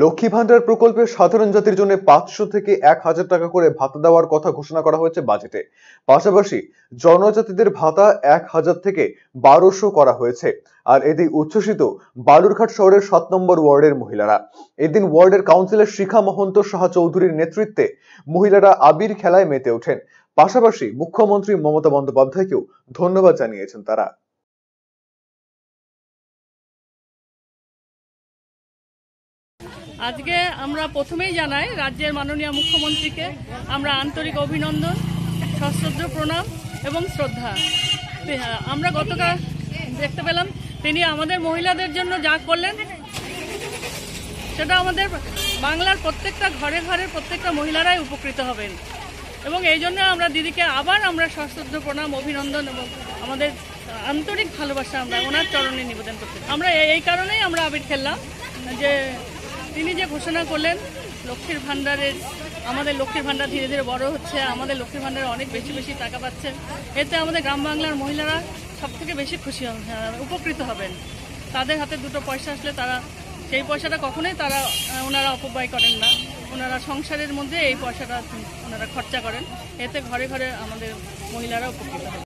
লক্ষ্মী ভান্ডার প্রকল্পে সাধারণ জাতির জন্য 500 থেকে 1000 টাকা করে ভাতা দেওয়ার কথা ঘোষণা করা হয়েছে বাজেটে। পাশাপাশি জনজাতিদের ভাতা 1000 থেকে 1200 করা হয়েছে। আর এদিকে উচ্ছ্বসিত বালুরঘাট শহরের 7 নম্বর ওয়ার্ডের মহিলারা। এদিন ওয়ার্ডের কাউন্সিলর শিখা মহন্ত সাহা চৌধুরীর নেতৃত্বে মহিলারা আবির খেলায় মেতে ওঠেন। পাশাপাশি মুখ্যমন্ত্রী মমতা বন্দ্যোপাধ্যায়কেও ধন্যবাদ জানিয়েছেন তারা। আজকে আমরা প্রথমেই জানাই রাজ্যের মাননীয় মুখ্যমন্ত্রীকে আমরা আন্তরিক অভিনন্দন, সশ্রদ্ধ প্রণাম এবং শ্রদ্ধা। আমরা গতকাল দেখতে পেলাম তিনি আমাদের মহিলাদের জন্য যা করলেন সেটা আমাদের বাংলার প্রত্যেকটা ঘরে ঘরে প্রত্যেকটা মহিলারাই উপকৃত হবেন এবং এই জন্য আমরা দিদিকে আবার আমরা সশ্রদ্ধ প্রণাম, অভিনন্দন এবং আমাদের আন্তরিক ভালোবাসা আমরা ওনার চরণে নিবেদন করতে। আমরা এই কারণেই আমরা আবির খেললাম যে তিনি যে ঘোষণা করলেন লক্ষ্মীর ভাণ্ডারের, আমাদের লক্ষ্মীর ভাণ্ডার ধীরে ধীরে বড় হচ্ছে, আমাদের লক্ষ্মীর ভাণ্ডারে অনেক বেশি বেশি টাকা পাচ্ছেন। এতে আমাদের গ্রাম বাংলার মহিলারা সবথেকে বেশি খুশি উপকৃত হবেন। তাদের হাতে দুটো পয়সা আসলে তারা সেই পয়সাটা কখনোই ওনারা অপব্যয় করেন না, ওনারা সংসারের মধ্যে এই পয়সাটা ওনারা খরচা করেন। এতে ঘরে ঘরে আমাদের মহিলারা উপকৃত হবেন।